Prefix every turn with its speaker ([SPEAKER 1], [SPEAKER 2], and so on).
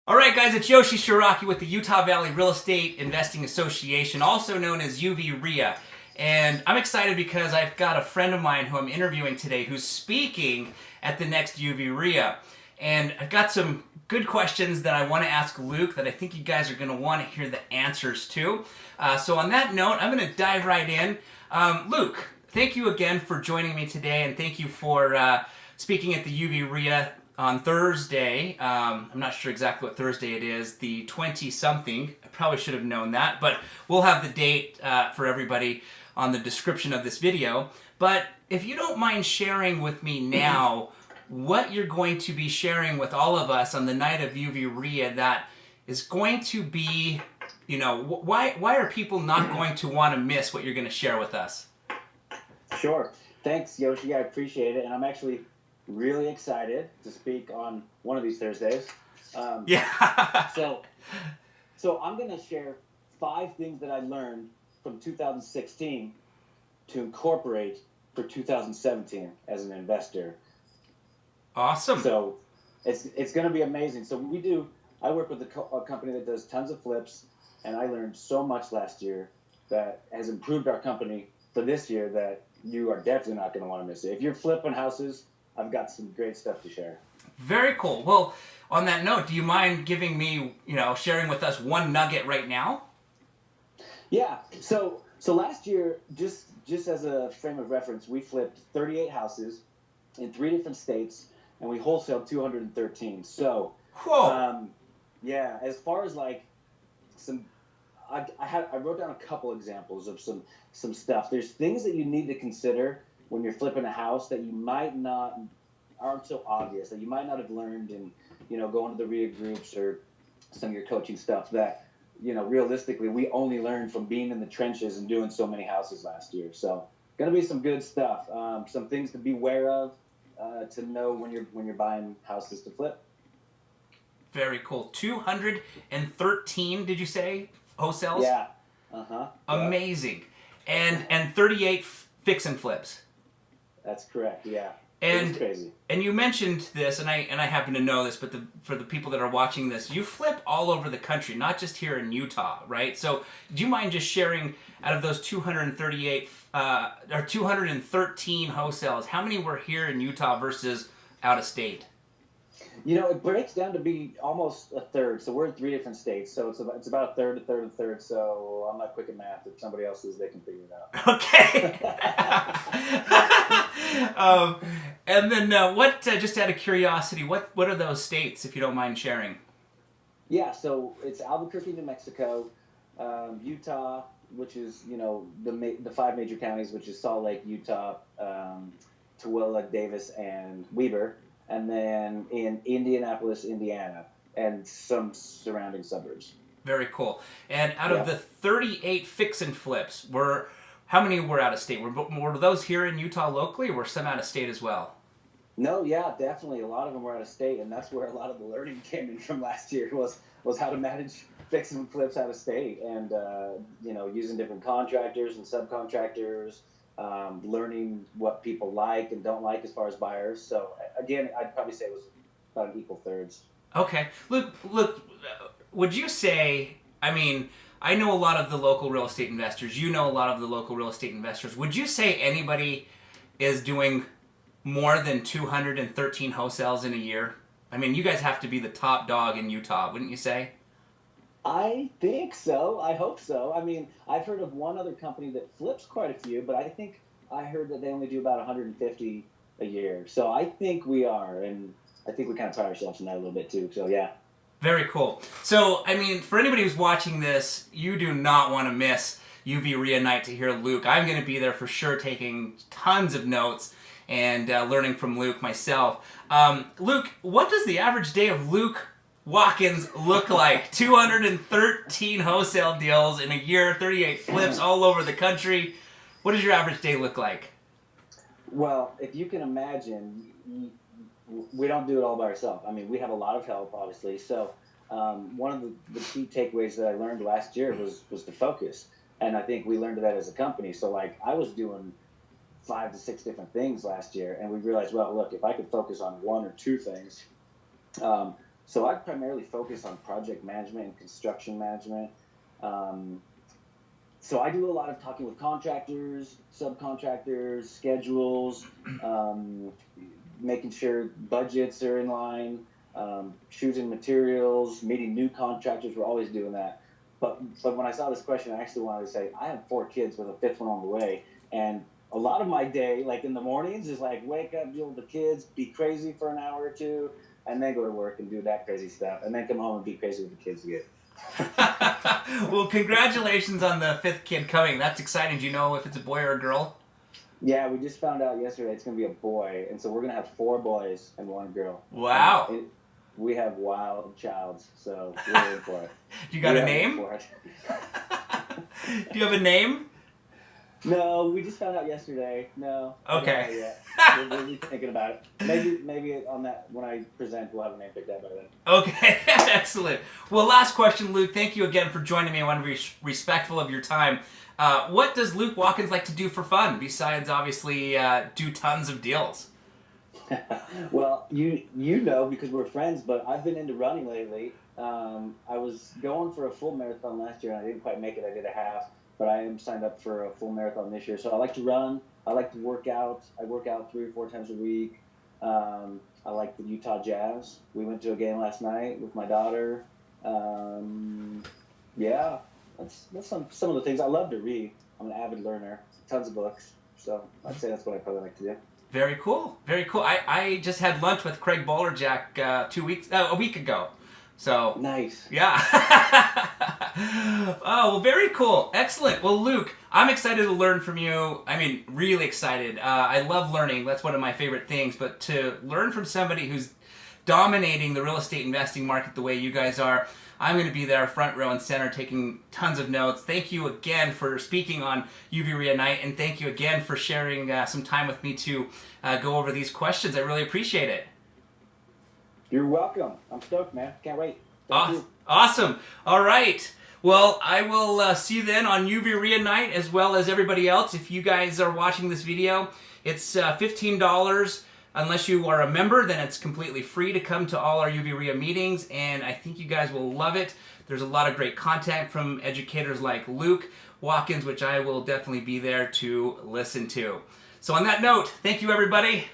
[SPEAKER 1] All right, guys, it's Yoshi Shiraki with the Utah Valley Real Estate Investing Association, also known as UV-RIA. And I'm excited because I've got a friend of mine who I'm interviewing today who's speaking at the next UV-RIA. And I've got some good questions that I want to ask Luke that I think you guys are going to want to hear the answers to. So on that note, I'm going to dive right in. Luke, thank you again for joining me today, and thank you for speaking at the UV-RIA on Thursday. I'm not sure exactly what Thursday it is, the 20-something. I probably should have known that, but we'll have the date for everybody on the description of this video. But if you don't mind sharing with me now what you're going to be sharing with all of us on the night of UV-RIA that is going to be, you know, why are people not going to want to miss what you're going to share with us?
[SPEAKER 2] Sure. Thanks, Yoshi. I appreciate it. And I'm actually really excited to speak on one of these Thursdays.
[SPEAKER 1] Yeah.
[SPEAKER 2] So I'm going to share 5 things that I learned from 2016 to incorporate for 2017 as an investor.
[SPEAKER 1] Awesome.
[SPEAKER 2] So it's going to be amazing. So I work with a company that does tons of flips, and I learned so much last year that has improved our company for this year that you are definitely not going to want to miss it. If you're flipping houses, I've got some great stuff to share.
[SPEAKER 1] Very cool. Well, on that note, do you mind giving me, sharing with us one nugget right now?
[SPEAKER 2] Yeah. So last year, just as a frame of reference, we flipped 38 houses in 3 different states, and we wholesaled 213. So,
[SPEAKER 1] whoa.
[SPEAKER 2] Yeah. As far as like I wrote down a couple examples of some stuff. There's things that you need to consider when you're flipping a house that you aren't so obvious, that you might not have learned in, going to the RIA groups or some of your coaching stuff that, realistically, we only learned from being in the trenches and doing so many houses last year. So going to be some good stuff, some things to be aware of, to know when you're buying houses to flip.
[SPEAKER 1] Very cool. 213, did you say, wholesales?
[SPEAKER 2] Yeah.
[SPEAKER 1] Amazing. And 38 fix and flips.
[SPEAKER 2] That's correct. Yeah.
[SPEAKER 1] And
[SPEAKER 2] crazy.
[SPEAKER 1] And you mentioned this, and I happen to know this, but for the people that are watching this, you flip all over the country, not just here in Utah, right? So, do you mind just sharing out of those 238 or 213 wholesales, how many were here in Utah versus out of state?
[SPEAKER 2] It breaks down to be almost a third. So we're in 3 different states. So it's about a third. So I'm not quick at math. If somebody else is, they can figure it out.
[SPEAKER 1] Okay. And then just out of curiosity, what are those states, if you don't mind sharing?
[SPEAKER 2] Yeah, so it's Albuquerque, New Mexico, Utah, which is, the 5 major counties, which is Salt Lake, Utah, Tooele, Davis, and Weber. And then in Indianapolis, Indiana, and some surrounding suburbs.
[SPEAKER 1] Very cool. And out of the 38 fix and flips, how many were out of state? Were those here in Utah locally, or were some out of state as well?
[SPEAKER 2] No, yeah, definitely. A lot of them were out of state, and that's where a lot of the learning came in from last year was how to manage fix and flips out of state, and using different contractors and subcontractors. Learning what people like and don't like as far as buyers. So again, I'd probably say it was about an equal thirds.
[SPEAKER 1] Okay. Look, would you say, I know a lot of the local real estate investors. You know a lot of the local real estate investors. Would you say anybody is doing more than 213 wholesales in a year? You guys have to be the top dog in Utah, wouldn't you say?
[SPEAKER 2] I think so. I hope so. I've heard of one other company that flips quite a few, but I heard that they only do about 150 a year. So I think we are, and I think we kind of pride ourselves in that a little bit too. So yeah.
[SPEAKER 1] Very cool. So, for anybody who's watching this, you do not want to miss UV-RIA night to hear Luke. I'm going to be there for sure, taking tons of notes and learning from Luke myself. Luke, what does the average day of Luke Watkins look like? 213 wholesale deals in a year, 38 flips all over the country. What does your average day look like?
[SPEAKER 2] Well, if you can imagine, we don't do it all by ourselves. We have a lot of help, obviously. So one of the key takeaways that I learned last year was to focus. And I think we learned that as a company. So I was doing 5 to 6 different things last year, and we realized, well, look, if I could focus on 1 or 2 things, So I primarily focus on project management and construction management. Um, so I do a lot of talking with contractors, subcontractors, schedules, um, making sure budgets are in line, choosing materials, meeting new contractors. We're always doing that. But when I saw this question, I actually wanted to say I have 4 kids with a fifth one on the way, and a lot of my day, like in the mornings, is like wake up, deal with the kids, be crazy for an hour or two, and then go to work and do that crazy stuff, and then come home and be crazy with the kids again.
[SPEAKER 1] Well, congratulations on the 5th kid coming. That's exciting. Do you know if it's a boy or a girl?
[SPEAKER 2] Yeah, we just found out yesterday it's going to be a boy, and so we're going to have 4 boys and 1 girl.
[SPEAKER 1] Wow.
[SPEAKER 2] We have wild childs, so we're in for it.
[SPEAKER 1] You got a name? Do you have a name?
[SPEAKER 2] No, we just found out yesterday. No.
[SPEAKER 1] Okay.
[SPEAKER 2] We'll be thinking about it. Maybe on that, when I present, we'll have a name picked out by then.
[SPEAKER 1] Okay, excellent. Well, last question, Luke. Thank you again for joining me. I want to be respectful of your time. What does Luke Watkins like to do for fun, besides obviously do tons of deals?
[SPEAKER 2] Well, you know because we're friends, but I've been into running lately. I was going for a full marathon last year, and I didn't quite make it. I did a half, but I am signed up for a full marathon this year. So I like to run. I like to work out. I work out 3 or 4 times a week. I like the Utah Jazz. We went to a game last night with my daughter. Yeah, that's some of the things. I love to read. I'm an avid learner. Tons of books. So I'd say that's what I probably like to do.
[SPEAKER 1] Very cool. Very cool. I just had lunch with Craig Bolerjack a week ago. So
[SPEAKER 2] nice.
[SPEAKER 1] Yeah. Oh, well, very cool. Excellent. Well, Luke, I'm excited to learn from you. I mean, really excited. I love learning. That's one of my favorite things. But to learn from somebody who's dominating the real estate investing market the way you guys are, I'm going to be there front row and center taking tons of notes. Thank you again for speaking on UV REIA Night, and thank you again for sharing some time with me to go over these questions. I really appreciate it.
[SPEAKER 2] You're welcome. I'm stoked, man. Can't wait. Thank you.
[SPEAKER 1] Awesome. All right. Well, I will see you then on UV REIA Night, as well as everybody else. If you guys are watching this video, it's $15. Unless you are a member, then it's completely free to come to all our UV REIA meetings, and I think you guys will love it. There's a lot of great content from educators like Luke Watkins, which I will definitely be there to listen to. So on that note, thank you, everybody.